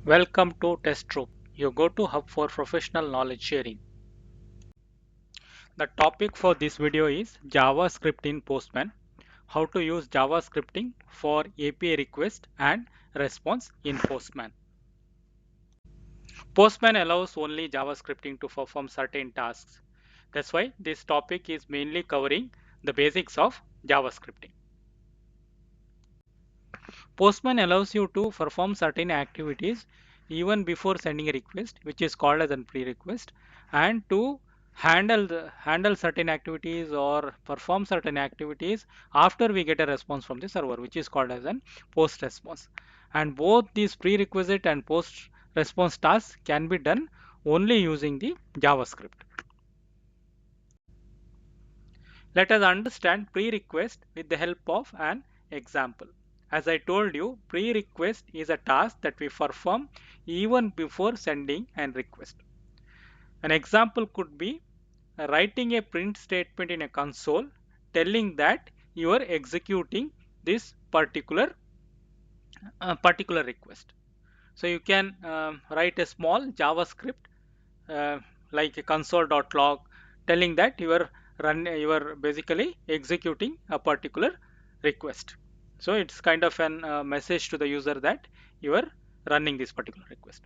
Welcome to Test Room, your go-to hub for professional knowledge sharing. The topic for this video is JavaScript in Postman, how to use JavaScripting for API request and response in Postman. Postman allows only JavaScripting to perform certain tasks. That's why this topic is mainly covering the basics of JavaScripting. Postman allows you to perform certain activities even before sending a request, which is called as a pre-request, and to handle certain activities or perform certain activities after we get a response from the server, which is called as an post response. And both these prerequisite and post response tasks can be done only using the JavaScript. Let us understand pre-request with the help of an example. As I told you, pre-request is a task that we perform even before sending an request. An example could be writing a print statement in a console telling that you are executing this particular request. So you can write a small JavaScript uh, like a console.log telling that you are basically executing a particular request. So it's kind of an message to the user that you are running this particular request.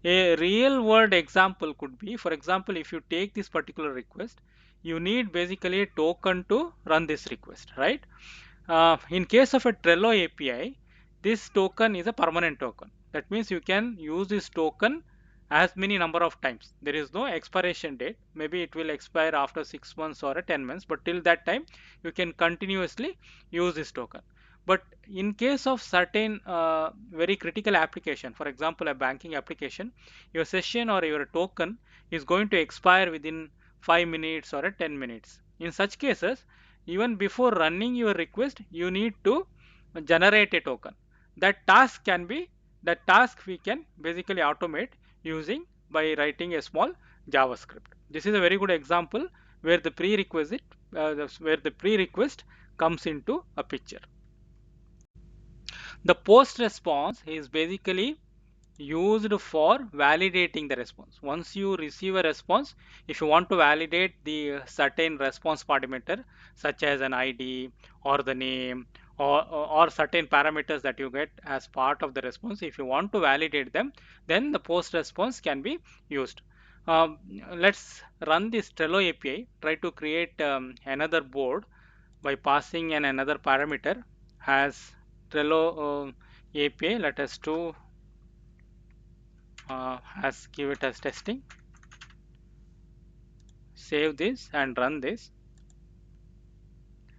A real world example could be, for example, if you take this particular request, you need basically a token to run this request, right? In case of a Trello API, this token is a permanent token. That means you can use this token as many number of times. There is no expiration date. Maybe it will expire after 6 months or 10 months, but till that time you can continuously use this token. But in case of certain very critical application, for example a banking application, your session or your token is going to expire within 5 minutes or 10 minutes. In such cases, even before running your request, you need to generate a token. That task we can basically automate using by writing a small JavaScript. This is a very good example where the where the pre-request comes into a picture. The post response is basically used for validating the response. Once you receive a response, if you want to validate the certain response parameter such as an ID or the name or certain parameters that you get as part of the response, if you want to validate them, then the post response can be used. Um, let's run this Trello API, try to create another board by passing another parameter as Trello API. Let us do as give it as testing. Save this and run this.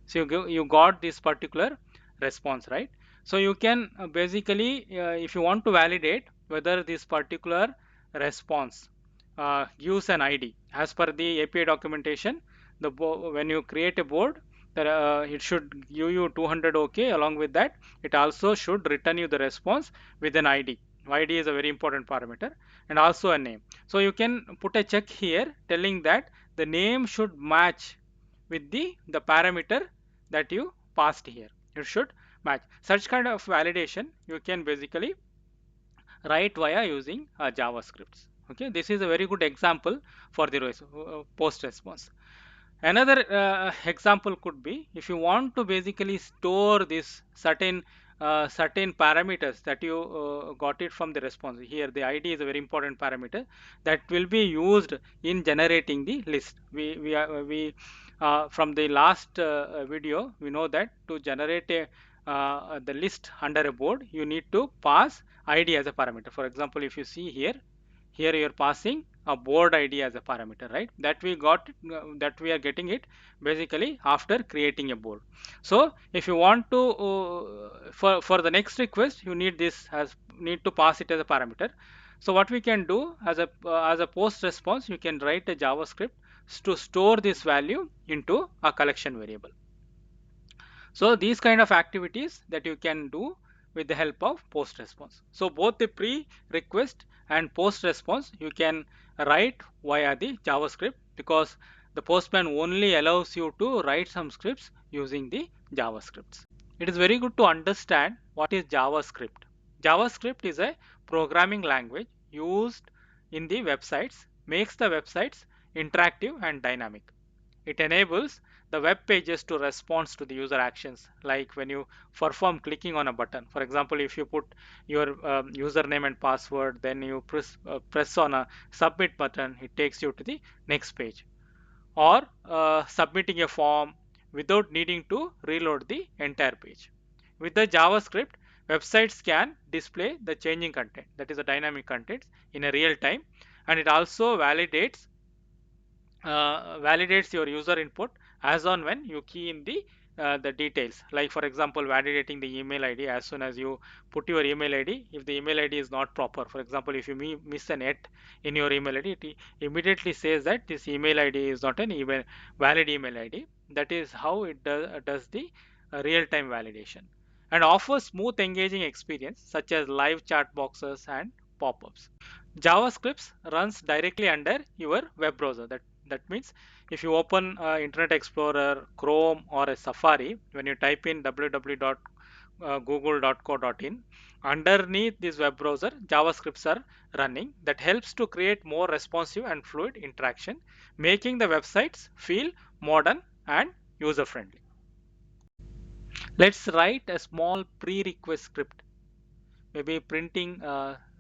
So you got this particular response, right? So you can basically if you want to validate whether this particular response gives an ID as per the API documentation, when you create a board, that it should give you 200 OK. Along with that, it also should return you the response with an ID. ID is a very important parameter, and also a name. So you can put a check here telling that the name should match with the parameter that you passed here. It should match. Such kind of validation you can basically write via using JavaScripts. Okay, this is a very good example for the post response. Another example could be if you want to basically store this certain parameters that you got it from the response. Here the ID is a very important parameter that will be used in generating the list. We from the last video we know that to generate the list under a board you need to pass ID as a parameter. For example, if you see here you're passing a board ID as a parameter, right? That we got that we are getting it basically after creating a board. So if you want to for the next request, you need to pass it as a parameter. So what we can do as a post response, you can write a JavaScript to store this value into a collection variable. So these kind of activities that you can do with the help of post response. So both the pre request and post response you can write via the JavaScript, because the Postman only allows you to write some scripts using the JavaScripts. It is very good to understand what is JavaScript. JavaScript is a programming language used in the websites makes the websites interactive and dynamic. It enables the web pages to respond to the user actions, like when you perform clicking on a button. For example, if you put your username and password, then you press on a submit button, it takes you to the next page. Or submitting a form without needing to reload the entire page. With the JavaScript, websites can display the changing content, that is the dynamic content, in a real time, and it also validates your user input as on when you key in the details, like for example validating the email id. As soon as you put your email id, if the email id is not proper, for example if you miss an et in your email id, it immediately says that this email id is not an email valid email id. That is how it does the real-time validation, and offers smooth engaging experience such as live chat boxes and pop-ups. JavaScript runs directly under your web browser. That means if you open Internet Explorer, Chrome, or a Safari, when you type in www.google.co.in, underneath this web browser, JavaScripts are running. That helps to create more responsive and fluid interaction, making the websites feel modern and user friendly. Let's write a small pre-request script, maybe printing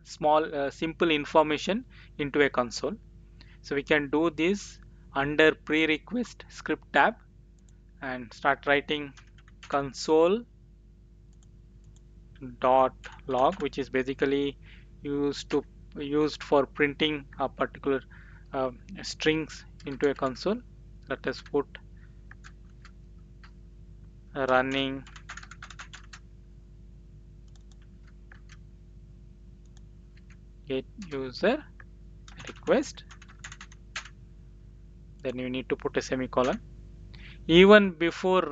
small simple information into a console. So we can do this under pre-request script tab and start writing console dot log, which is basically used for printing a particular uh, strings into a console. Let us put running get user request, then you need to put a semicolon. Even before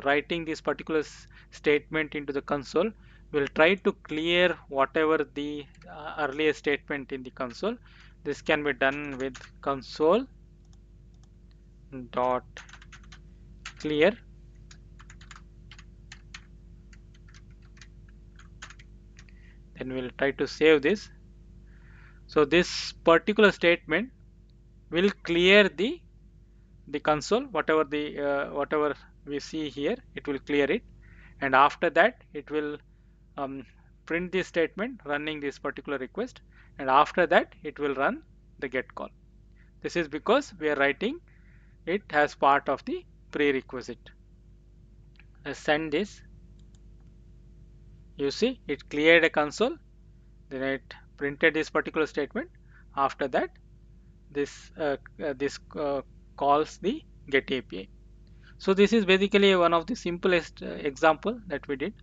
writing this particular statement into the console, we'll try to clear whatever the earlier statement in the console. This can be done with console dot clear. Then we'll try to save this. So this particular statement will clear the console, whatever we see here, it will clear it, and after that it will um, print this statement running this particular request, and after that it will run the get call. This is because we are writing it as part of the prerequisite. Let's send this. You see it cleared a console, then it printed this particular statement. After that this calls the get API. So this is basically one of the simplest example that we did.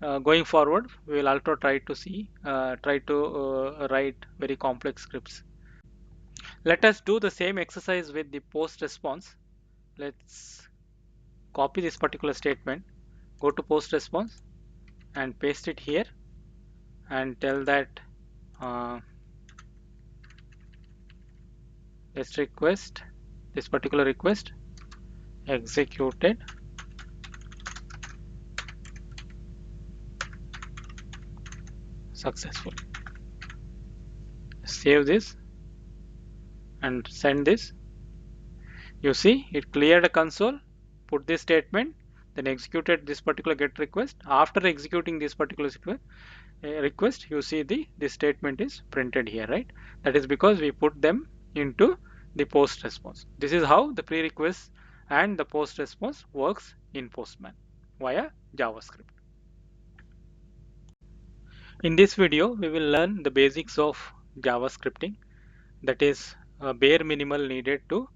Going forward, we will also try to write very complex scripts. Let us do the same exercise with the post response. Let's copy this particular statement, go to post response and paste it here, and tell that uh, let's request this particular request executed successfully. Save this and send this. You see it cleared a console, put this statement, then executed this particular get request. After executing this particular request, you see this statement is printed here, right? That is because we put them into the post response. This is how the pre-request and the post response works in Postman via JavaScript. In this video, we will learn the basics of JavaScripting, that is bare minimal needed to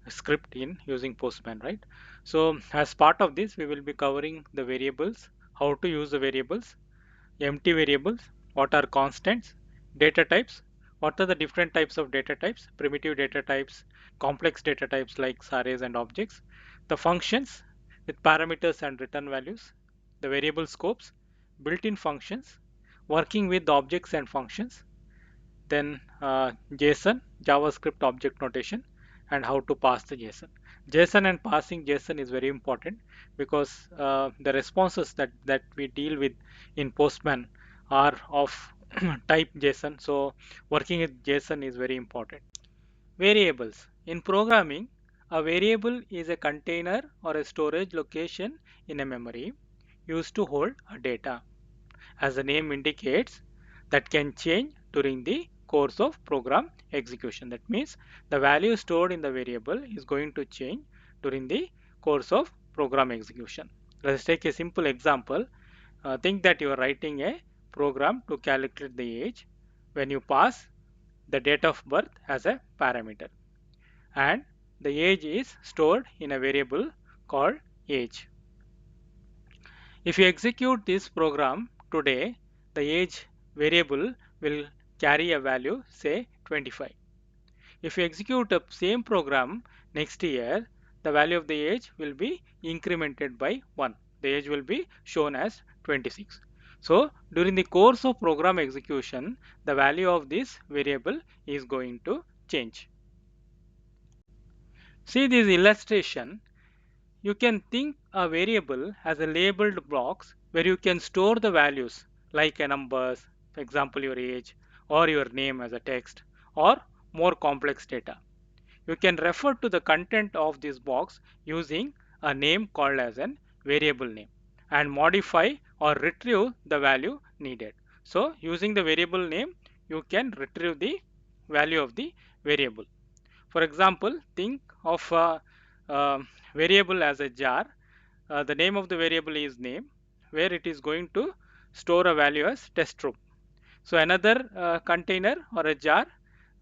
script in using Postman, right? So as part of this, we will be covering the variables, how to use the variables, empty variables, what are constants, data types, what are the different types of data types, primitive data types, complex data types like arrays and objects, the functions with parameters and return values, the variable scopes, built-in functions, working with objects and functions, then JSON, JavaScript object notation, and how to pass the JSON. JSON and passing JSON is very important because the responses that we deal with in Postman are of type JSON. So working with JSON is very important. Variables. In programming, a variable is a container or a storage location in a memory used to hold a data. As the name indicates, that can change during the course of program execution. That means the value stored in the variable is going to change during the course of program execution. Let's take a simple example. Think that you are writing a program to calculate the age when you pass the date of birth as a parameter, and the age is stored in a variable called age. If you execute this program today, the age variable will carry a value, say 25. If you execute the same program next year, the value of the age will be incremented by 1. The age will be shown as 26. So during the course of program execution, the value of this variable is going to change. See this illustration. You can think a variable as a labeled blocks where you can store the values like a numbers, for example your age, or your name as a text, or more complex data. You can refer to the content of this box using a name called as an variable name and modify or retrieve the value needed. So using the variable name, you can retrieve the value of the variable. For example, think of a variable as a jar. The name of the variable is name, where it is going to store a value as test room. So another container or a jar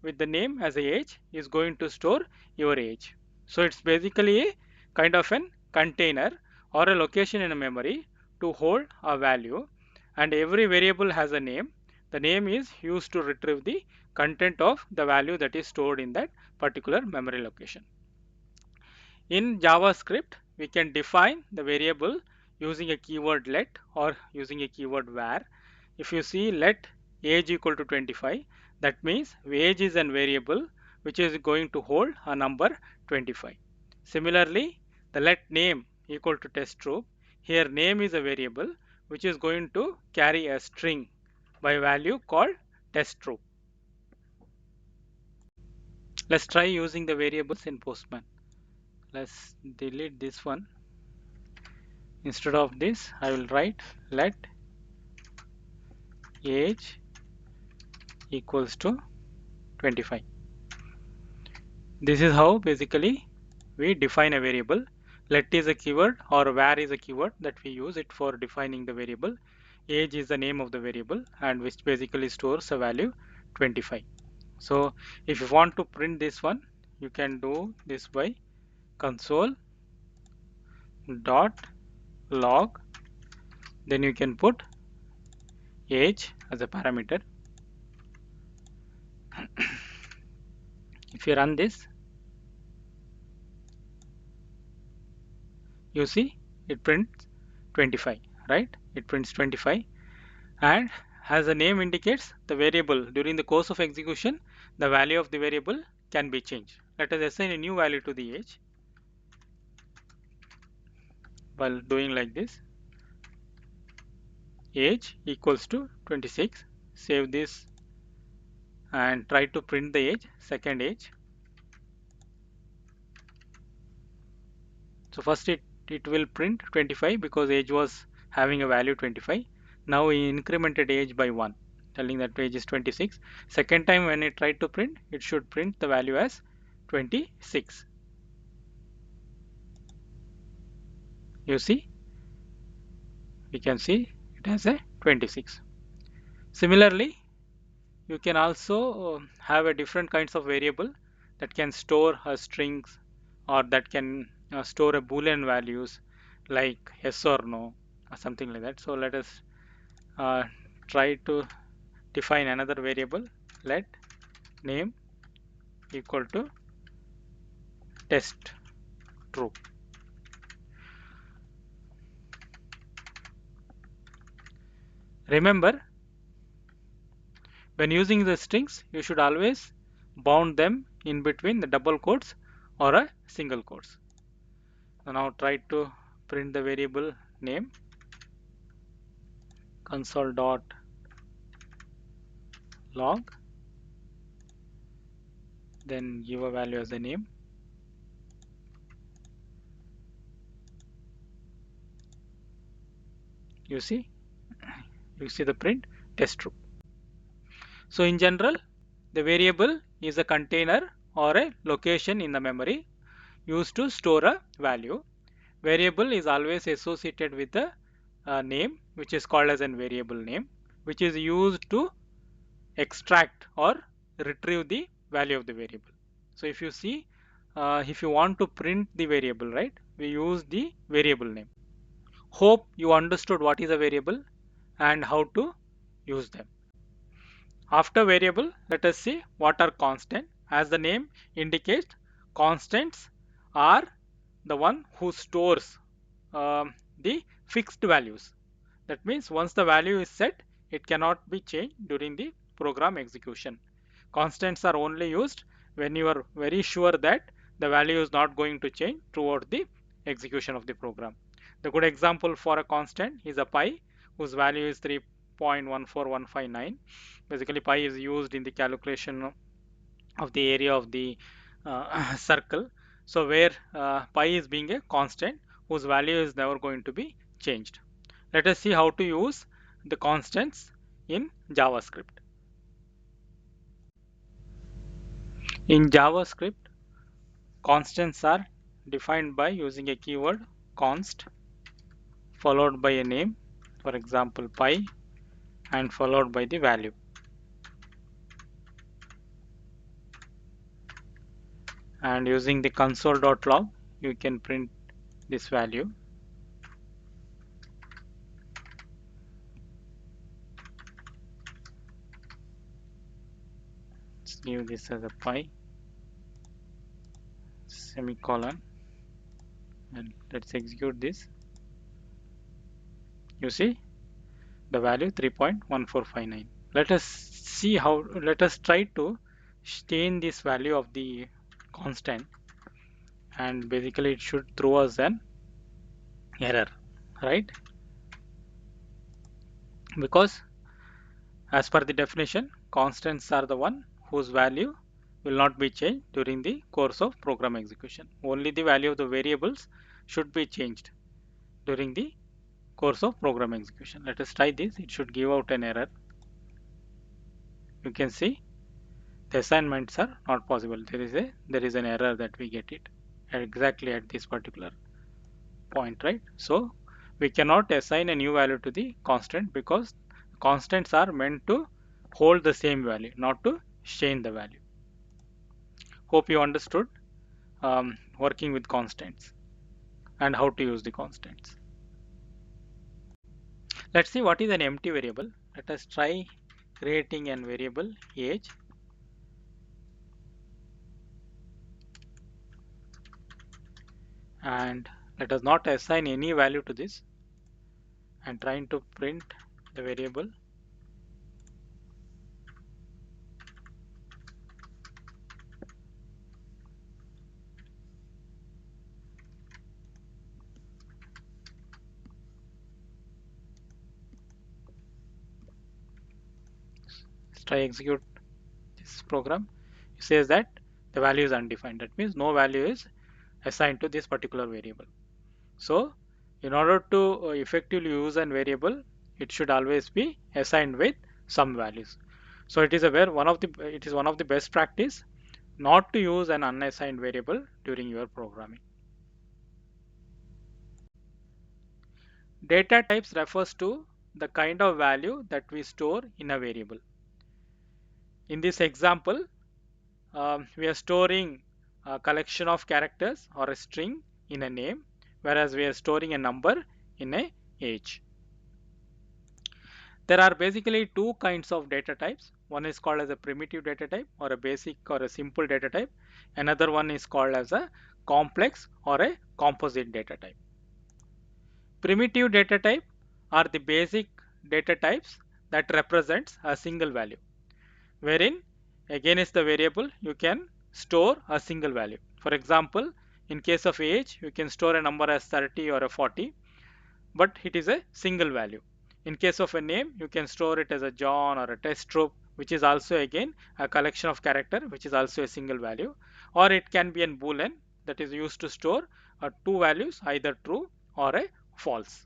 with the name as a age is going to store your age. So it's basically a kind of an container or a location in a memory to hold a value, and every variable has a name. The name is used to retrieve the content of the value that is stored in that particular memory location. In JavaScript, we can define the variable using a keyword let or using a keyword where. If you see let age equal to 25, that means age is a variable which is going to hold a number 25. Similarly, the let name equal to test true. Here name is a variable which is going to carry a string by value called test true. Let's try using the variables in Postman. Let's delete this one. Instead of this, I will write let age equals to 25. This is how basically we define a variable. Let is a keyword or where is a keyword that we use it for defining the variable. Age is the name of the variable and which basically stores a value 25. So if you want to print this one, you can do this by console dot log, then you can put age as a parameter. If you run this, you see it prints 25, right? It prints 25, and as the name indicates, the variable during the course of execution, the value of the variable can be changed. Let us assign a new value to the age. While doing like this, age equals to 26. Save this and try to print the age, second age. So first it will print 25 because age was having a value 25. Now we incremented age by 1, telling that age is 26. Second time when it tried to print, it should print the value as 26. You see, we can see it has a 26. Similarly, you can also have a different kinds of variable that can store strings, or that can store a boolean values like yes or no or something like that. So let us uh, try to define another variable. Let name equal to test true. Remember, when using the strings, you should always bound them in between the double quotes or a single quotes. Now try to print the variable name, console dot log, then give a value as a name. You see the print test true. So in general, the variable is a container or a location in the memory used to store a value. Variable is always associated with a name, which is called as a variable name, which is used to extract or retrieve the value of the variable. So if you see, if you want to print the variable, right, we use the variable name. Hope you understood what is a variable and how to use them. After variable, let us see what are constant. As the name indicates, constants are the one who stores the fixed values. That means once the value is set, it cannot be changed during the program execution. Constants are only used when you are very sure that the value is not going to change throughout the execution of the program. The good example for a constant is a pi, whose value is 3.14159. Basically, pi is used in the calculation of the area of the circle. So where pi is being a constant whose value is never going to be changed. Let us see how to use the constants in JavaScript. In JavaScript, constants are defined by using a keyword const followed by a name, for example pi, and followed by the value. And using the console.log, you can print this value. Let's give this as a pi, semicolon, and let's execute this. You see the value 3.1459. Let us try to change this value of the constant, and basically it should throw us an error, right? Because as per the definition, constants are the one whose value will not be changed during the course of program execution. Only the value of the variables should be changed during the course of program execution. Let us try this. It should give out an error. You can see the assignments are not possible. There is an error that we get it exactly at this particular point, right? So we cannot assign a new value to the constant because constants are meant to hold the same value, not to change the value. Hope you understood working with constants and how to use the constants. Let's see what is an empty variable. Let us try creating an variable age, and let us not assign any value to this, and trying to print the variable. Let's try execute this program. It says that the value is undefined. That means no value is assigned to this particular variable. So in order to effectively use a variable, it should always be assigned with some values. So it is one of the best practice not to use an unassigned variable during your programming. Data types refers to the kind of value that we store in a variable. In this example, we are storing a collection of characters or a string in a name, whereas we are storing a number in a age. There are basically two kinds of data types. One is called as a primitive data type or a basic or a simple data type. Another one is called as a complex or a composite data type. Primitive data type are the basic data types that represents a single value, wherein against the variable you can store a single value. For example, in case of age, you can store a number as 30 or a 40, but it is a single value. In case of a name, you can store it as a John or a test troop, which is also again a collection of character, which is also a single value, or it can be an boolean that is used to store two values, either true or a false.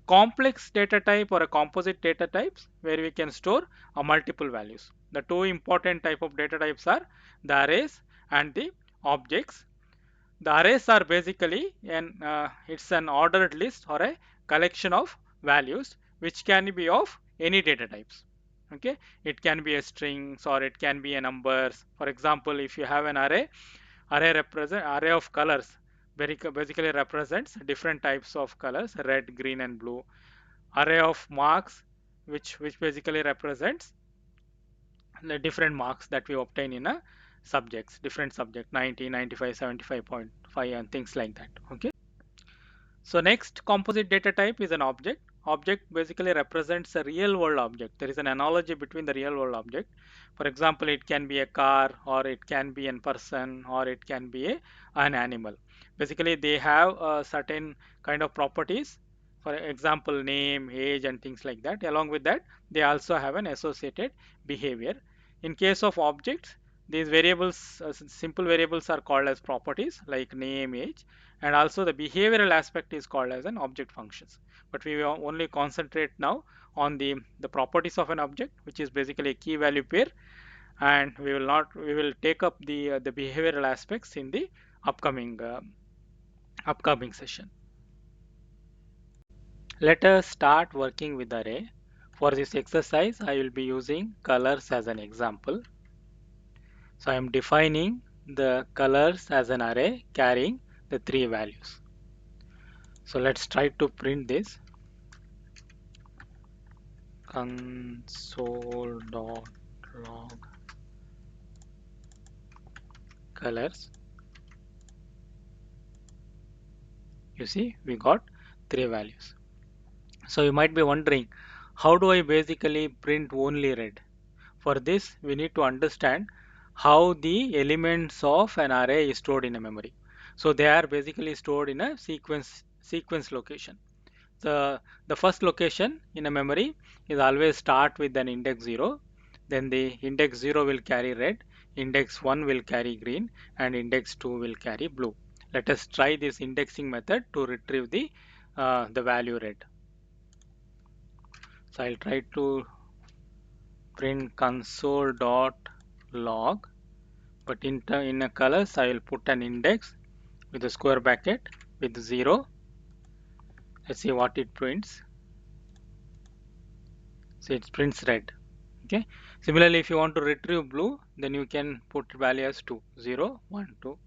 Complex data type or a composite data types where we can store multiple values. The two important type of data types are the arrays and the objects. The arrays are basically it's an ordered list or a collection of values which can be of any data types. Okay, it can be a strings or it can be a numbers. For example, if you have an array of colors basically represents different types of colors, red, green, and blue. Array of marks, which basically represents the different marks that we obtain in a subjects, different subject, 90, 95, 75.5, and things like that. Okay. So next composite data type is an object. Object basically represents a real world object. There is an analogy between the real world object. For example, it can be a car, or it can be a person, or it can be an animal. Basically, they have certain kind of properties. For example, name, age, and things like that. Along with that, they also have an associated behavior. In case of objects, these variables, simple variables, are called as properties like name, age, and also the behavioral aspect is called as an object functions. But we will only concentrate now on the properties of an object, which is basically a key value pair, and we will take up the behavioral aspects in the upcoming session. Let us start working with the array. For this exercise, I will be using colors as an example. So I am defining the colors as an array carrying the three values. So let's try to print this. Console.log colors. You see, we got three values. So you might be wondering, how do I basically print only red? For this, we need to understand how the elements of an array is stored in a memory. So they are basically stored in a sequence location. The first location in a memory is always start with an index 0, then the index 0 will carry red, index 1 will carry green, and index 2 will carry blue. Let us try this indexing method to retrieve the value red. So I'll try to print console.log, but in a colors I will put an index with a square bracket with 0. Let's see what it prints. So it prints red. Okay. Similarly, if you want to retrieve blue, then you can put value as 2, 0, 1, 2.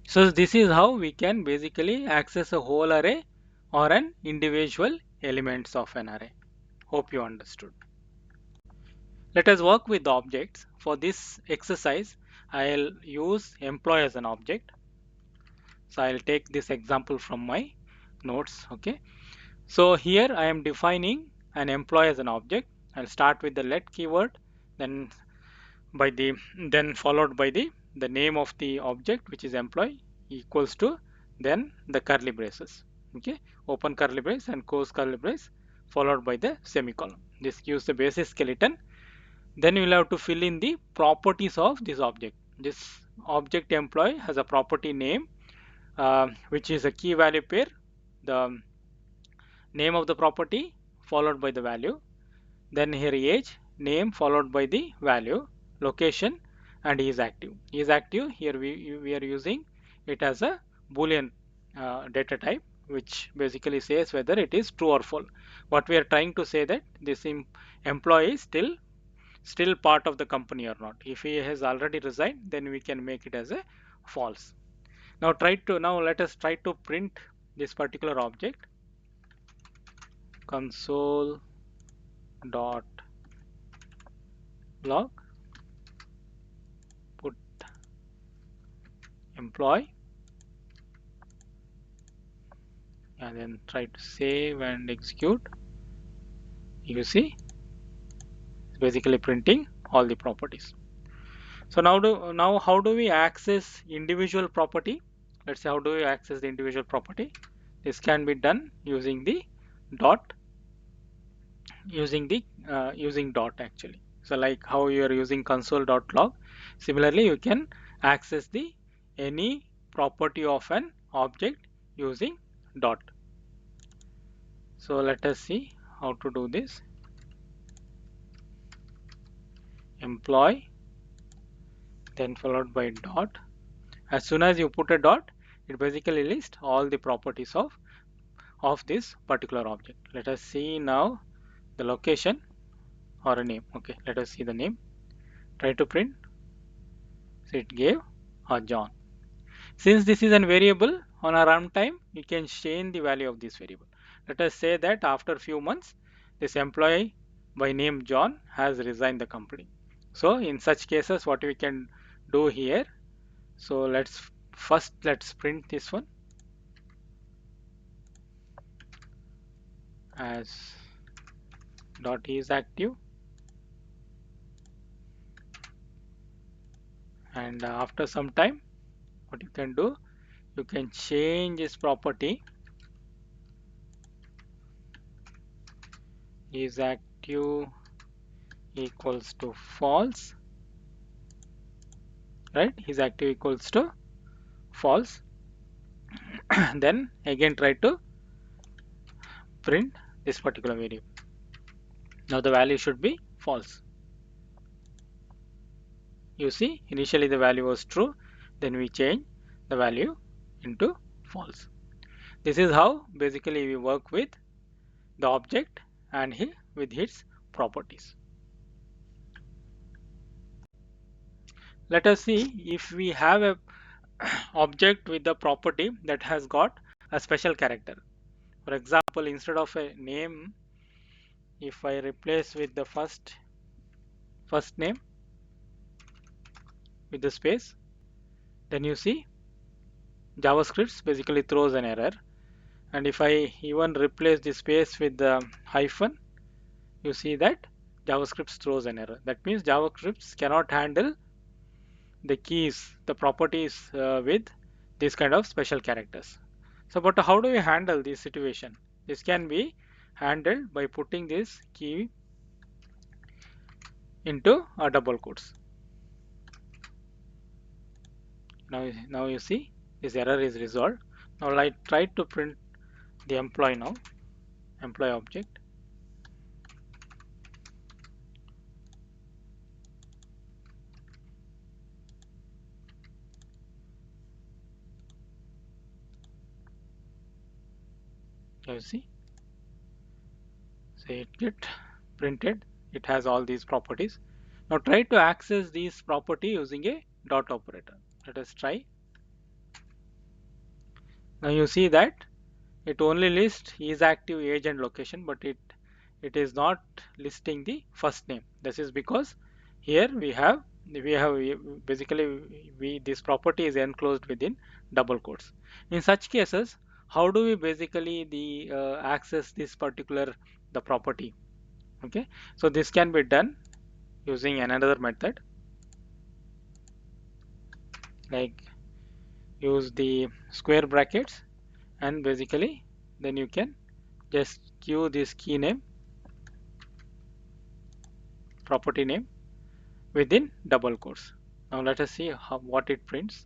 So this is how we can basically access a whole array or an individual elements of an array. Hope you understood. Let us work with the objects. For this exercise, I'll use employee as an object. So I'll take this example from my notes. Okay. So here I am defining an employee as an object. I'll start with the let keyword, then by the then followed by the name of the object, which is employee, equals to then the curly braces. Okay, open curly brace and close curly brace followed by the semicolon. This gives the basic skeleton. Then you will have to fill in the properties of this object. This object employee has a property name, which is a key value pair. The name of the property followed by the value, then here age, name followed by the value, location, and is active. Is active, here we are using it as a boolean data type, which basically says whether it is true or false. What we are trying to say that this employee is still part of the company or not. If he has already resigned, then we can make it as a false. Now let us try to print this particular object. Console dot log, put employee, and then try to save and execute. You see, it's basically printing all the properties. So now how do we access individual property? Let's say how do we access the individual property. This can be done using the dot, using dot actually. So like how you are using console.log, similarly you can access the any property of an object using dot. So let us see how to do this. Employee, then followed by dot. As soon as you put a dot, it basically lists all the properties of this particular object. Let us see now the location or a name. Okay, let us see the name. Try to print. So it gave John. Since this is a variable on a runtime, you can change the value of this variable. Let us say that after few months, this employee by name John has resigned the company. So in such cases, what we can do here. So let's print this one as dot is active, and after some time, what you can do, you can change this property is active equals to false, right? Is active equals to false. Then again try to print this particular variable. Now the value should be false. You see, initially the value was true, then we change the value into false. This is how basically we work with the object and with its properties. Let us see if we have a object with the property that has got a special character. For example, instead of a name, if I replace with the first name with the space, then you see JavaScript basically throws an error. And if I even replace the space with the hyphen, you see that JavaScript throws an error. That means JavaScript cannot handle the keys, the properties with this kind of special characters. So, but how do we handle this situation? This can be handled by putting this key into a double quotes. Now you see this error is resolved. Now I try to print the employee now, employee object. Now you see, say it get printed. It has all these properties. Now try to access these property using a dot operator. Let us try. Now you see that it only lists is active age and location, but it is not listing the first name. This is because here we basically this property is enclosed within double quotes. In such cases, how do we basically the access this particular the property? Okay, so this can be done using another method, like use the square brackets, and basically then you can just queue this key name, property name within double quotes. Now let us see what it prints.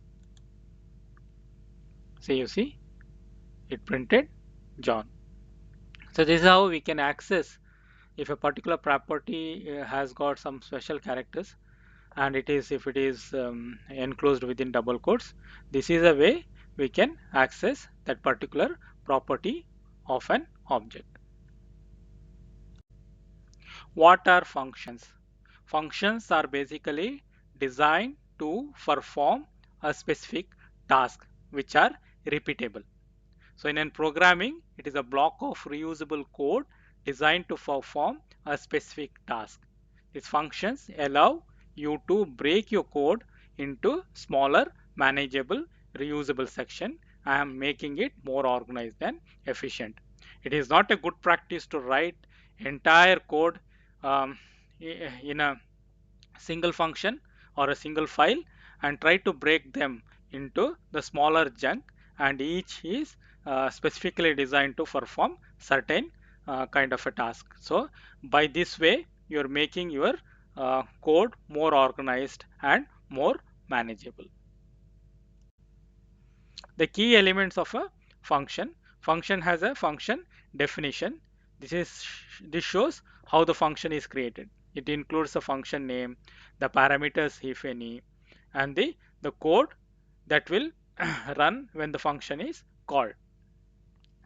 So you see it printed John. So this is how we can access if a particular property has got some special characters, and if it is enclosed within double quotes. This is a way we can access that particular property of an object. What are functions? Functions are basically designed to perform a specific task which are repeatable. So in programming, it is a block of reusable code designed to perform a specific task. These functions allow you to break your code into smaller, manageable, reusable section and making it more organized and efficient. It is not a good practice to write entire code um, in a single function or a single file and try to break them into the smaller chunk, and each is specifically designed to perform certain kind of a task. So by this way, you're making your code more organized and more manageable. The key elements of a function has a function definition. This shows how the function is created. It includes the function name, the parameters if any, and the code that will run when the function is called.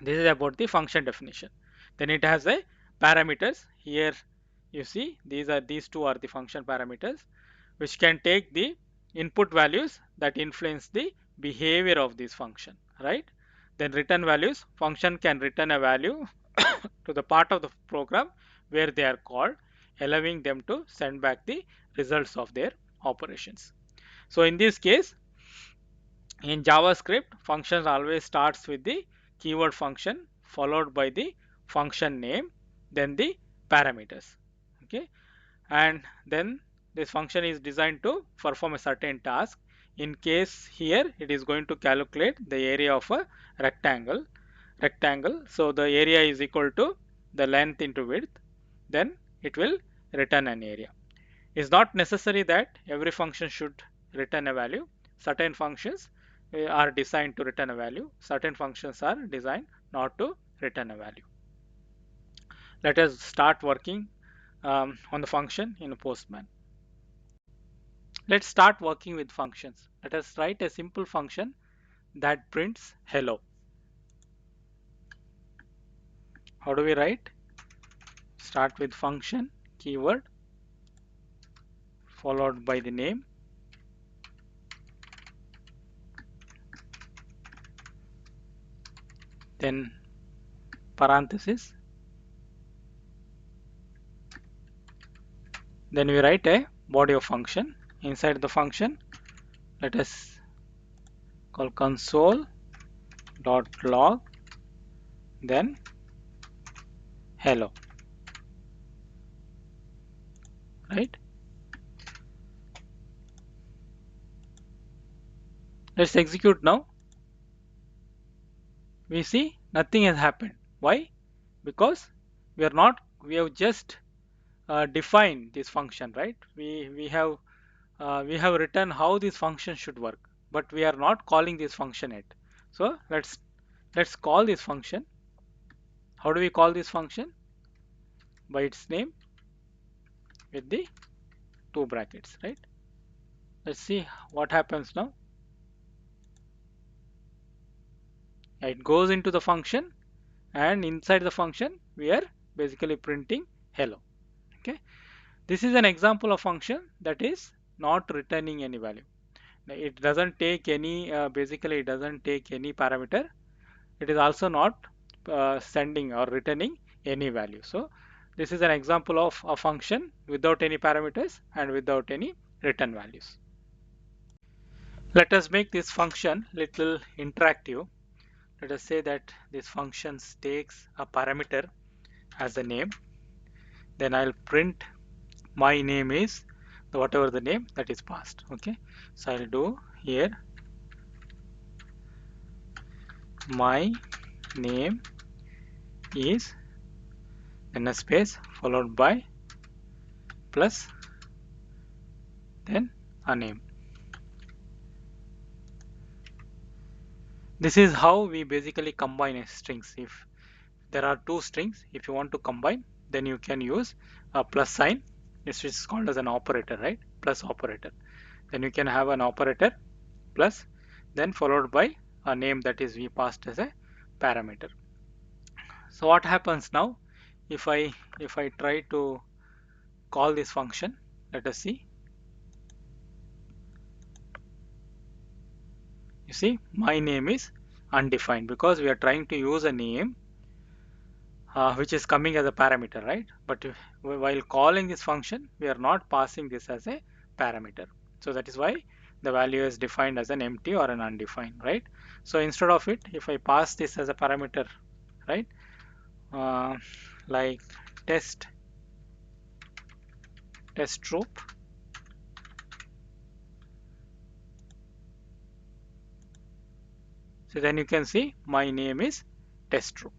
This is about the function definition. Then it has a parameters. Here you see these two are the function parameters, which can take the input values that influence the behavior of this function, right? Then return values. Function can return a value to the part of the program where they are called, allowing them to send back the results of their operations. So in this case, in JavaScript, functions always starts with the keyword function followed by the function name, then the parameters. Okay, and then this function is designed to perform a certain task. In case here, it is going to calculate the area of a rectangle. So the area is equal to the length into width. Then it will return an area. It's not necessary that every function should return a value. Certain functions are designed to return a value. Certain functions are designed not to return a value. Let us start working on the function in Postman. Let's start working with functions. Let us write a simple function that prints hello. How do we write? Start with function keyword followed by the name, then parenthesis, then we write a body of function. Inside the function, let us call console.log, then hello, right? Let's execute now. We see nothing has happened. Why? Because we have just defined this function, right? We have written how this function should work, but we are not calling this function yet. So let's call this function. How do we call this function? By its name with the two brackets, right? Let's see what happens now. It goes into the function, and inside the function we are basically printing hello. Okay, this is an example of function that is not returning any value. It doesn't take any basically it doesn't take any parameter. It is also not sending or returning any value. So this is an example of a function without any parameters and without any return values. Let us make this function little interactive. Let us say that this function takes a parameter as a name. Then I'll print my name is whatever the name that is passed. Okay, so I'll do here my name is, then a space followed by plus, then a name. This is how we basically combine strings. If there are two strings, if you want to combine, then you can use a plus sign. This is called as an operator, right? Plus operator. Then you can have an operator plus, then followed by a name that is we passed as a parameter. So what happens now if I try to call this function? Let us see. You see, my name is undefined because we are trying to use a name which is coming as a parameter, right? But while calling this function, we are not passing this as a parameter. So that is why the value is defined as an empty or an undefined, right? So instead of it, if I pass this as a parameter, right? Like test troop, So then you can see my name is test root.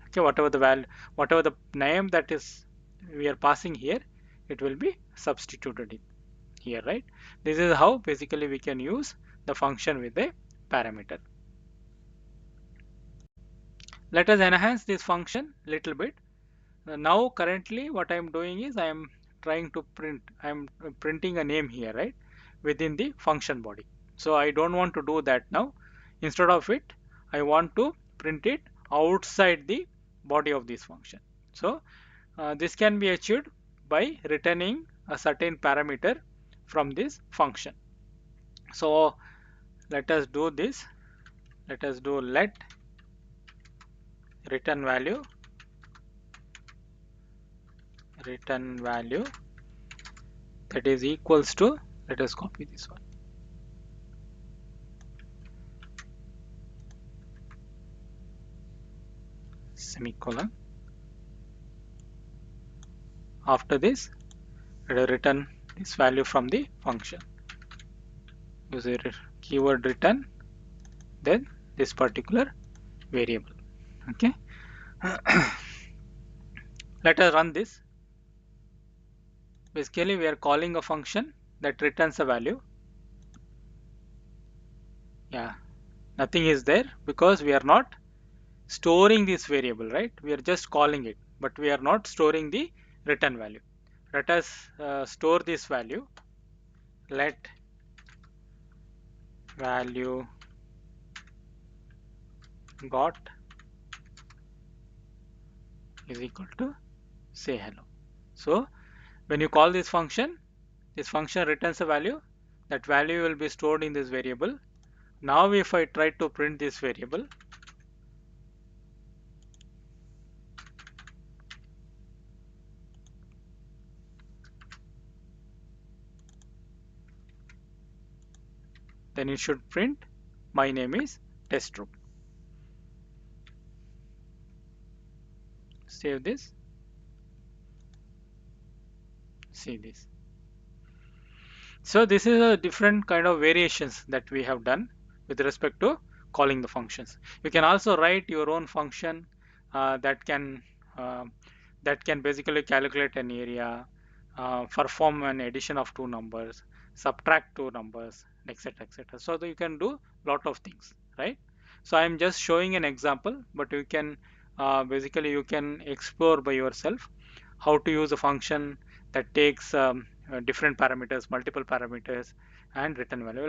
Okay, whatever the value, whatever the name that is we are passing here, it will be substituted in here, right? This is how basically we can use the function with a parameter. Let us enhance this function little bit. Now currently what I am doing is I am trying to print, I am printing a name here, right, within the function body. So I don't want to do that now. Instead of it, I want to print it outside the body of this function. So this can be achieved by returning a certain parameter from this function. So let us do this. Let us do let return value that is equals to, let us copy this one, semicolon. After this, let us return this value from the function. Use a keyword return, then this particular variable. Okay. Let us run this. Basically, we are calling a function that returns a value. Yeah, nothing is there because we are not storing this variable, right? We are just calling it, but we are not storing the return value. Let us store this value. Let value got is equal to say hello. So when you call this function returns a value. That value will be stored in this variable. Now if I try to print this variable, then it should print my name is test root. Save this. See this. So this is a different kind of variations that we have done with respect to calling the functions. You can also write your own function uh, that can uh, that can basically calculate an area, perform an addition of two numbers, subtract two numbers, etc., etc. So that you can do lot of things, right? So I am just showing an example, but you can basically you can explore by yourself how to use a function that takes different parameters, multiple parameters, and return value.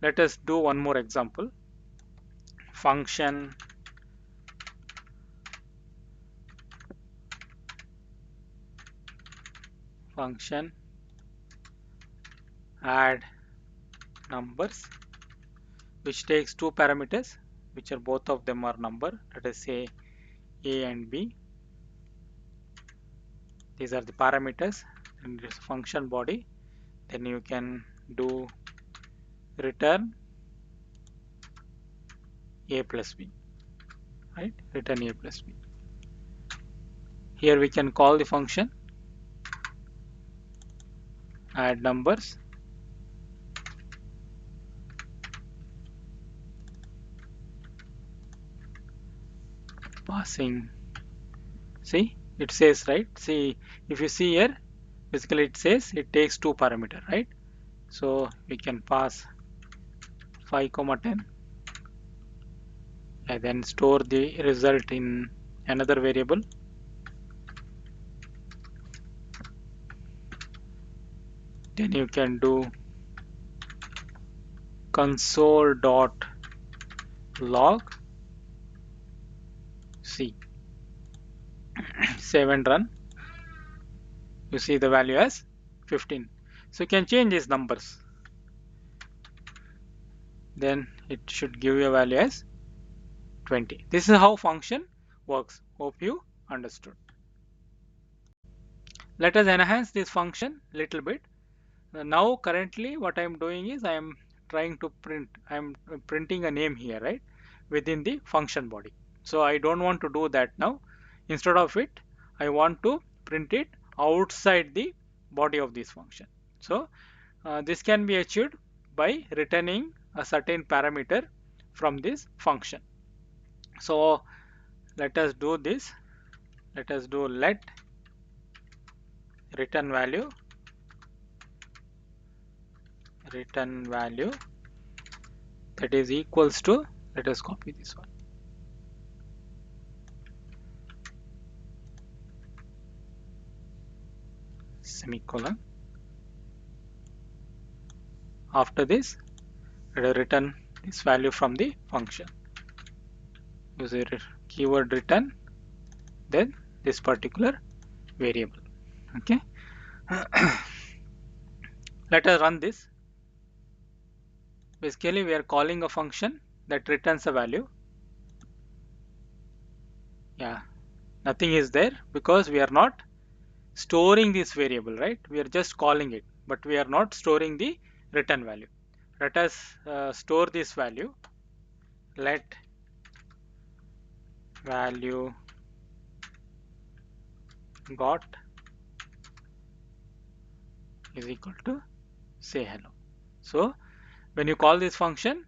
Let us do one more example. Function add numbers, which takes two parameters, which are both of them are number. Let us say a and b. These are the parameters in this function body. Then you can do return a plus b, right? Return a plus b. Here we can call the function add numbers, passing. See, it says, right? See, if you see here, basically it says it takes two parameter, right? So we can pass 5, 10, and then store the result in another variable. Then you can do console.log C. Save and run. You see the value as 15. So you can change these numbers. Then it should give you a value as 20. This is how function works. Hope you understood. Let us enhance this function little bit. Now currently what I am doing is I am trying to print, I am printing a name here, right, within the function body. So I don't want to do that now. Instead of it, I want to print it outside the body of this function. So this can be achieved by returning a certain parameter from this function. So let us do this. Let us do let return value that is equals to, let us copy this one, semicolon. After this, let us return this value from the function. Use a keyword return, then this particular variable. Okay. Let us run this. Basically, we are calling a function that returns a value. Yeah, nothing is there because we are not storing this variable, right? We are just calling it, but we are not storing the return value. Let us store this value. Let value got is equal to say hello. So when you call this function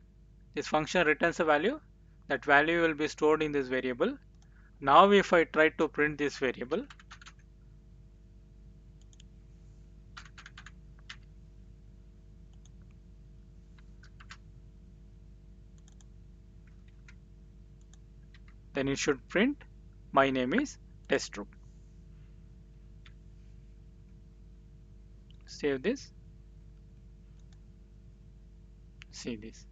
returns a value. That value will be stored in this variable. Now if I try to print this variable, then it should print my name is test room. Save this. See this.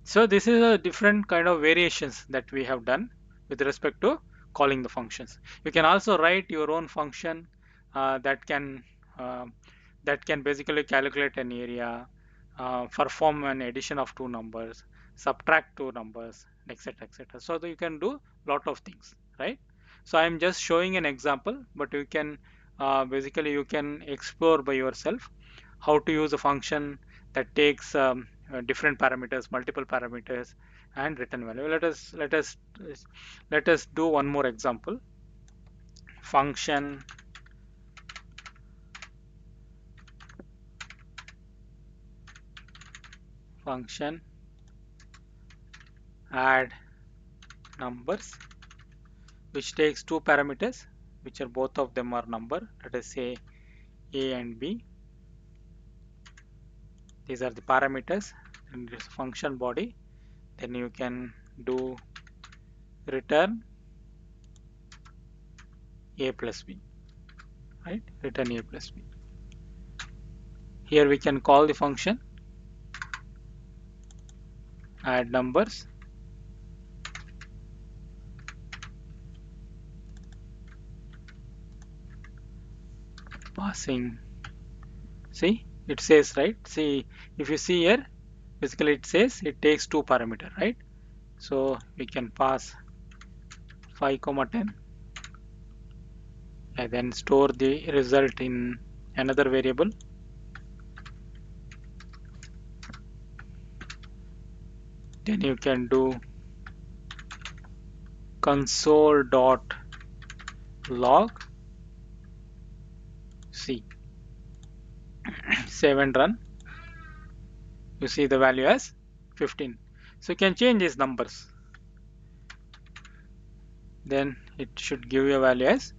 So this is a different kind of variations that we have done with respect to calling the functions. You can also write your own function that can uh, basically calculate an area, perform an addition of two numbers, subtract two numbers, etc., etc. So that you can do lot of things, right? So I am just showing an example, but you can basically you can explore by yourself how to use a function that takes different parameters, multiple parameters, and return value. Let us do one more example. Function add numbers, which takes two parameters, which are both of them are number. Let us say a and b. These are the parameters, and this function body. Then you can do return a plus b, right? Return a plus b. Here we can call the function add numbers, passing. See, it says, right? See, if you see here, basically it says it takes two parameter, right? So we can pass 5, 10, and then store the result in another variable. Then you can do console.log C. Save and run. You see the value as 15. So you can change these numbers. Then it should give you a value as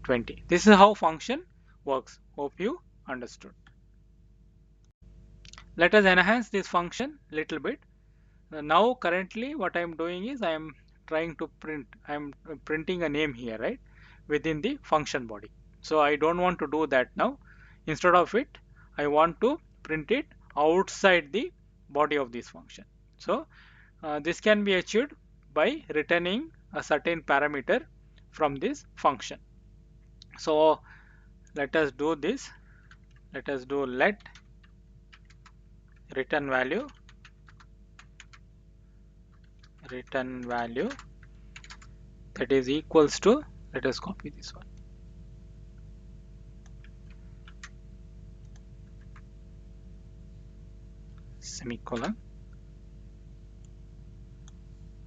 20. This is how function works. Hope you understood. Let us enhance this function little bit. Now currently what I am doing is I am trying to print, I am printing a name here, right, within the function body. So I don't want to do that now. Instead of it, I want to print it outside the body of this function. So this can be achieved by returning a certain parameter from this function. So let us do this. Let us do let return value that is equals to, let us copy this one, semicolon.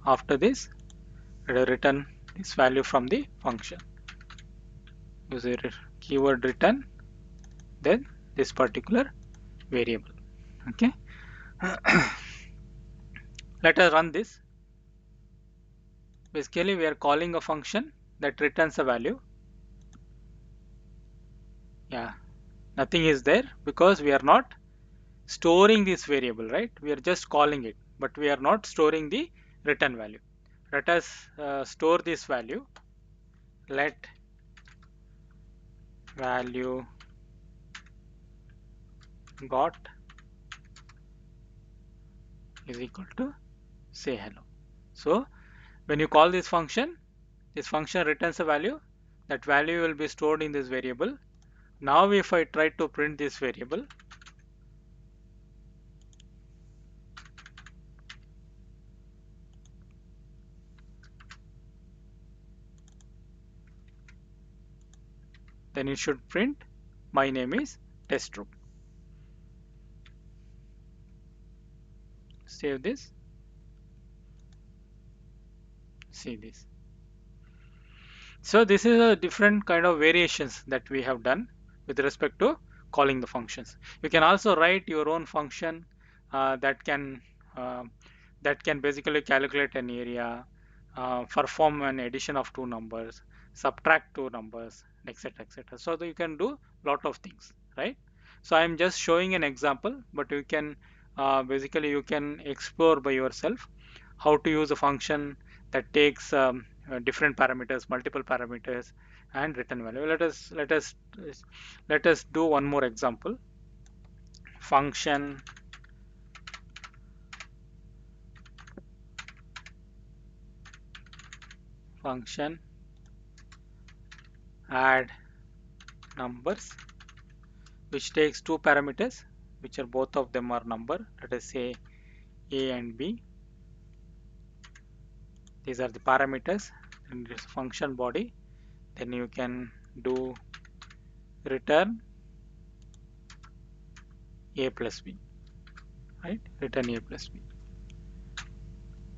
After this, let us return this value from the function. Use a keyword return, then this particular variable. Okay. Let us run this. Basically, we are calling a function that returns a value. Yeah, nothing is there because we are not storing this variable, right? We are just calling it, but we are not storing the return value. Let us store this value. Let value got is equal to say hello. So when you call this function returns a value. That value will be stored in this variable. Now if I try to print this variable, then it should print my name is test room. Save this. See this. So this is a different kind of variations that we have done with respect to calling the functions. You can also write your own function uh, that can uh, that can basically calculate an area, perform an addition of two numbers, subtract two numbers, etc., etc. So that you can do lot of things, right? So I am just showing an example, but you can basically you can explore by yourself how to use a function that takes different parameters, multiple parameters, and return value. Let us do one more example. Function function add numbers, which takes two parameters, which are both of them are number. Let us say a and b. These are the parameters, and this function body. Then you can do return a plus b, right? Return a plus b.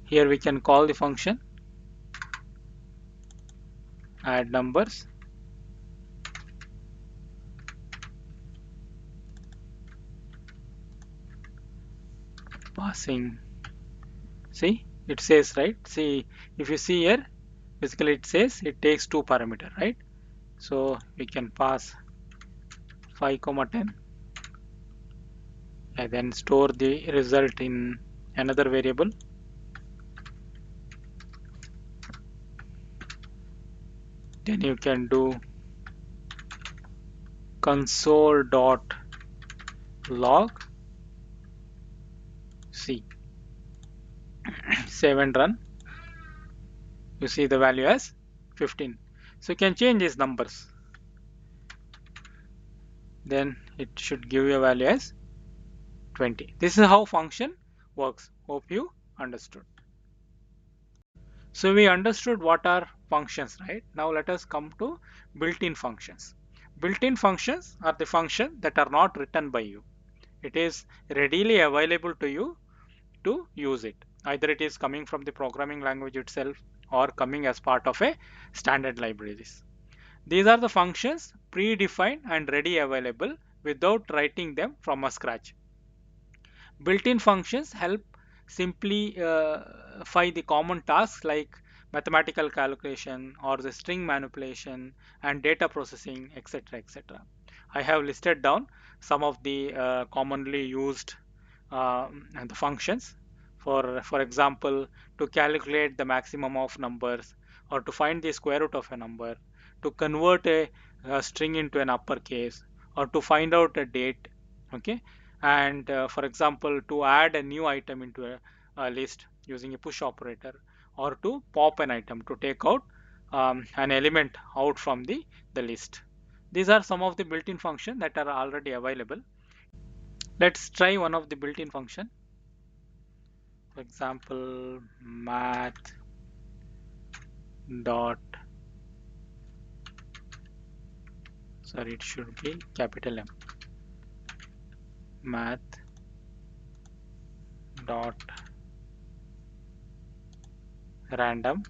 Here we can call the function add numbers, passing. See, it says, right? See, if you see here, basically it says it takes two parameter, right? So we can pass 5 comma 10 and then store the result in another variable. Then you can do console dot log c. Save and run. You see the value as 15. So you can change these numbers. Then it should give you a value as 20. This is how function works. Hope you understood. So we understood what are functions, right? Now let us come to built-in functions. Built-in functions are the functions that are not written by you. It is readily available to you to use it. Either it is coming from the programming language itself or coming as part of a standard libraries. These are the functions predefined and ready available without writing them from a scratch. Built-in functions help simplify the common tasks like mathematical calculation or the string manipulation and data processing, etc., etc. I have listed down some of the commonly used and the functions. For example, to calculate the maximum of numbers or to find the square root of a number, to convert a string into an uppercase, or to find out a date. Okay, and for example, to add a new item into a list using a push operator, or to pop an item to take out an element out from the list. These are some of the built-in functions that are already available. Let's try one of the built-in function. For example, math dot, sorry, it should be capital M, math dot random.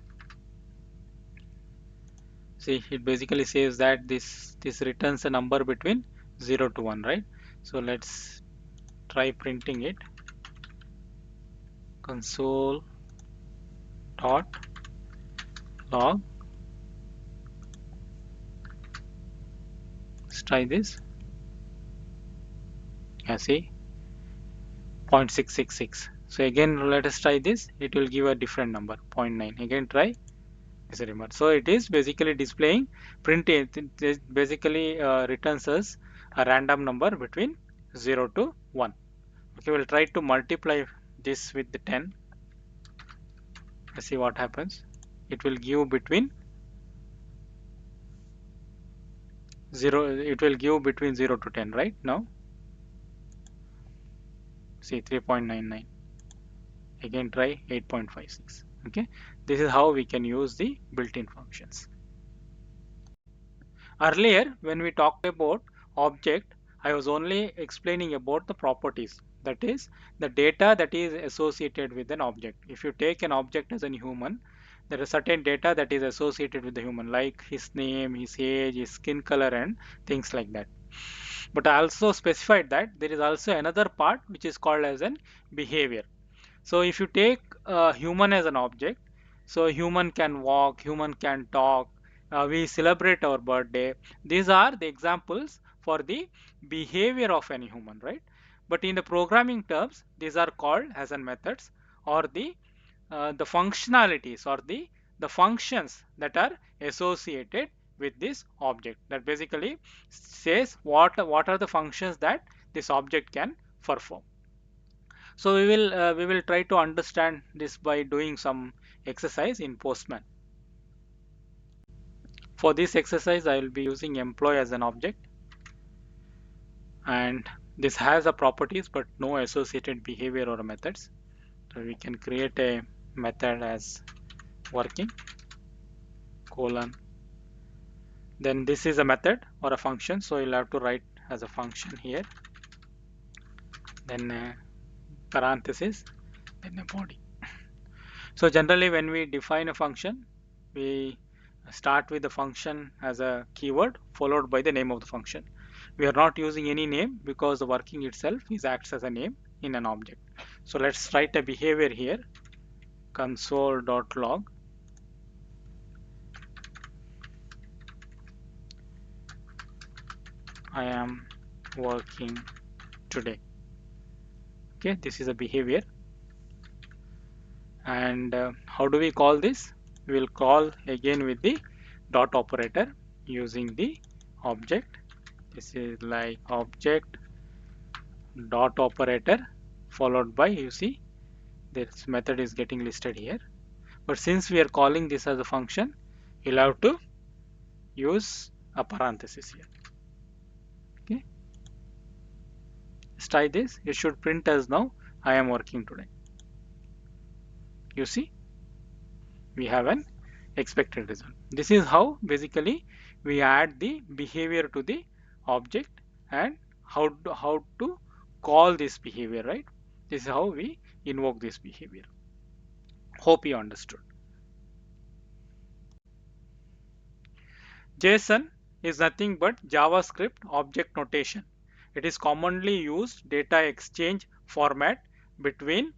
See, it basically says that this returns a number between 0 to 1, right? So let's try printing it. console dot log. Let's try this. Yeah, see 0.666. So again let us try this. It will give a different number 0.9. Again try. Is a remote. So it is basically displaying print. It basically returns us a random number between 0 to 1. Okay, we'll try to multiply this with the 10. Let's see what happens. It will give between 0. It will give between 0 to 10 right now. See 3.99. Again try 8.56. Okay, this is how we can use the built-in functions. Earlier, when we talked about object, I was only explaining about the properties. That is the data that is associated with an object. If you take an object as a human, there is certain data that is associated with the human, like his name, his age, his skin color, and things like that. But I also specified that there is also another part which is called as an behavior. So if you take a human as an object, so human can walk, human can talk, we celebrate our birthday. These are the examples for the behavior of any human, right? But in the programming terms, these are called as an methods, or the functionalities, or the functions that are associated with this object. That basically says what are the functions that this object can perform. So we will try to understand this by doing some exercise in Postman. For this exercise, I will be using employee as an object, and this has a properties but no associated behavior or methods. So we can create a method as working colon. Then this is a method or a function, so you'll have to write as a function here. Then parenthesis, then a body. So generally when we define a function, we start with the function as a keyword followed by the name of the function. We are not using any name because the working itself is acts as a name in an object. So let's write a behavior here, console.log. I am working today. Okay, this is a behavior. And how do we call this? We will call again with the dot operator using the object. This is like object dot operator followed by, you see this method is getting listed here, but since we are calling this as a function, you'll have to use a parenthesis here. Okay, let's try this. It should print as now I am working today. You see we have an expected result. This is how basically we add the behavior to the object, and how to call this behavior, right? This is how we invoke this behavior. Hope you understood. JSON is nothing but JavaScript object notation. It is commonly used data exchange format between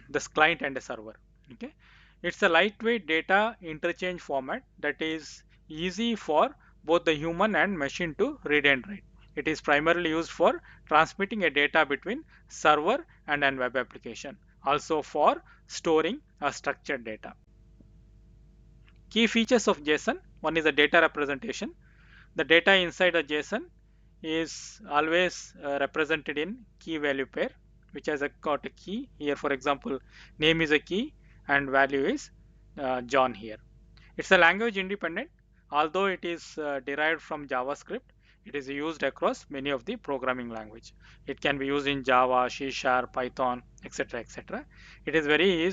this client and a server. Okay, it's a lightweight data interchange format that is easy for both the human and machine to read and write. It is primarily used for transmitting a data between server and an web application, also for storing a structured data. Key features of JSON. One is the data representation. The data inside a JSON is always represented in key value pair, which has got a key here. For example, name is a key and value is John here. It's a language independent. Although it is derived from JavaScript, it is used across many of the programming language. It can be used in Java, C#, Python, etc., etc. It is very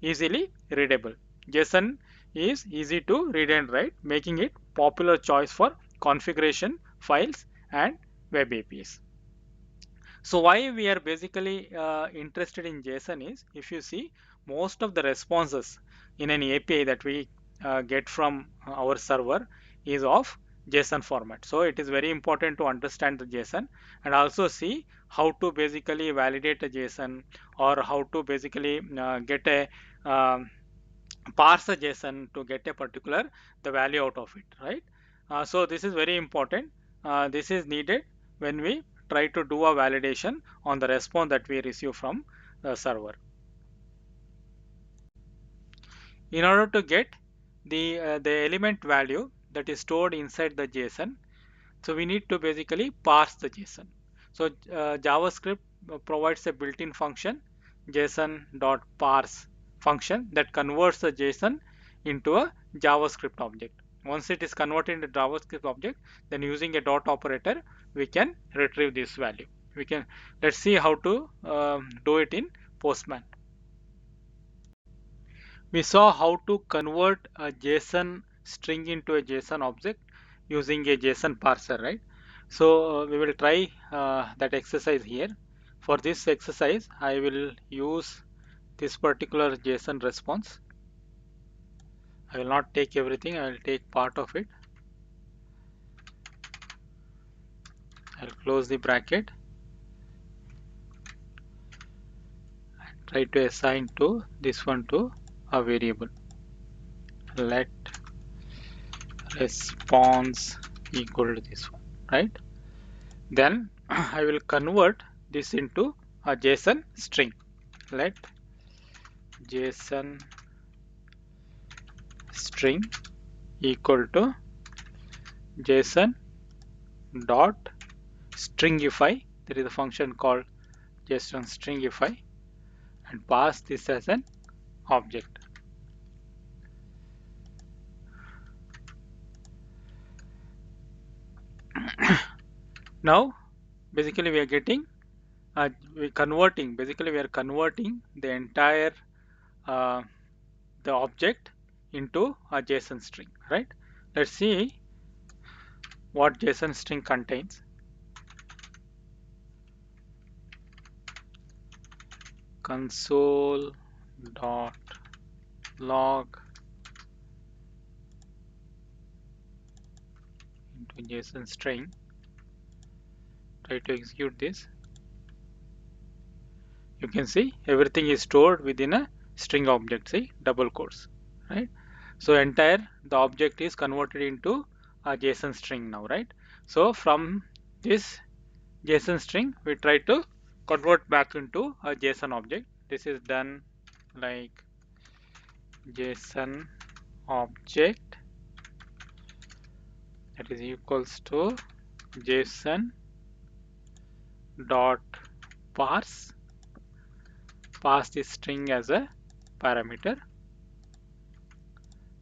easily readable. JSON is easy to read and write, making it popular choice for configuration files and web APIs. So why we are basically interested in JSON is, if you see, most of the responses in an API that we get from our server is of JSON format. So it is very important to understand the JSON and also see how to basically validate a JSON, or how to basically get a parse a JSON to get a particular the value out of it, right? So this is very important. This is needed when we try to do a validation on the response that we receive from the server. In order to get the element value that is stored inside the JSON, so we need to basically parse the JSON. So JavaScript provides a built-in function, JSON.parse function, that converts the JSON into a JavaScript object. Once it is converted into JavaScript object, then using a dot operator, we can retrieve this value. We can Let's see how to do it in Postman. We saw how to convert a JSON string into a JSON object using a JSON parser, right? So we will try that exercise here. For this exercise, I will use this particular JSON response. I will not take everything, I will take part of it. I will close the bracket and try to assign to this one to a variable. Let response equal to this one, right? Then I will convert this into a JSON string. Let JSON string equal to JSON dot stringify. There is a function called JSON stringify, and pass this as an object. Now basically we are getting we are converting the entire uh, the object into a JSON string, right? Let's see what JSON string contains. Console dot log into JSON string. Try to execute this. You can see everything is stored within a string object, see, double quotes, right? So entire the object is converted into a JSON string now, right? So from this JSON string we try to convert back into a JSON object. This is done like JSON object that is equals to JSON dot parse. Pass this string as a parameter.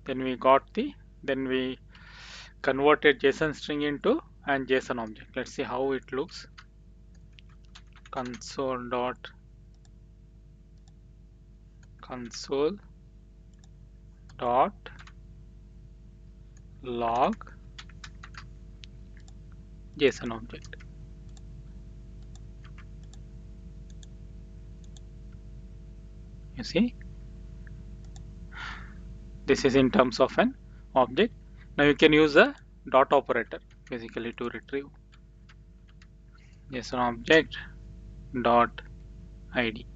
Then we converted JSON string into and JSON object. Let's see how it looks. Console dot log JSON object. You see, this is in terms of an object. Now you can use a dot operator basically to retrieve JSON object dot id,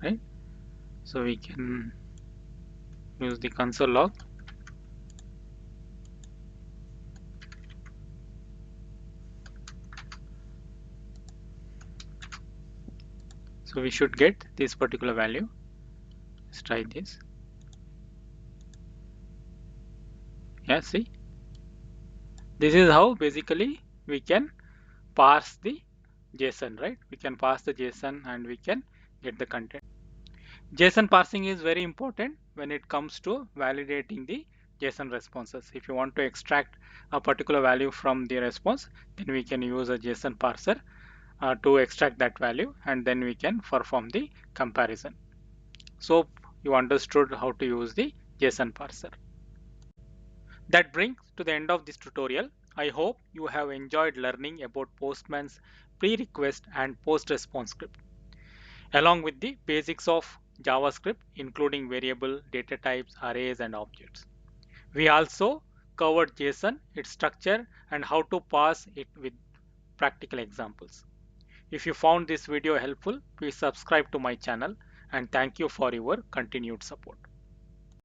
right? So we can use the console log. So we should get this particular value. Let's try this. Yeah, see, this is how basically we can parse the JSON, right? We can parse the JSON and we can get the content. JSON parsing is very important when it comes to validating the JSON responses. If you want to extract a particular value from the response, then we can use a JSON parser to extract that value, and then we can perform the comparison. So you understood how to use the JSON parser. That brings to the end of this tutorial. I hope you have enjoyed learning about Postman's pre-request and post-response script, along with the basics of JavaScript, including variable, data types, arrays, and objects. We also covered JSON, its structure, and how to parse it with practical examples. If you found this video helpful, please subscribe to my channel, and thank you for your continued support.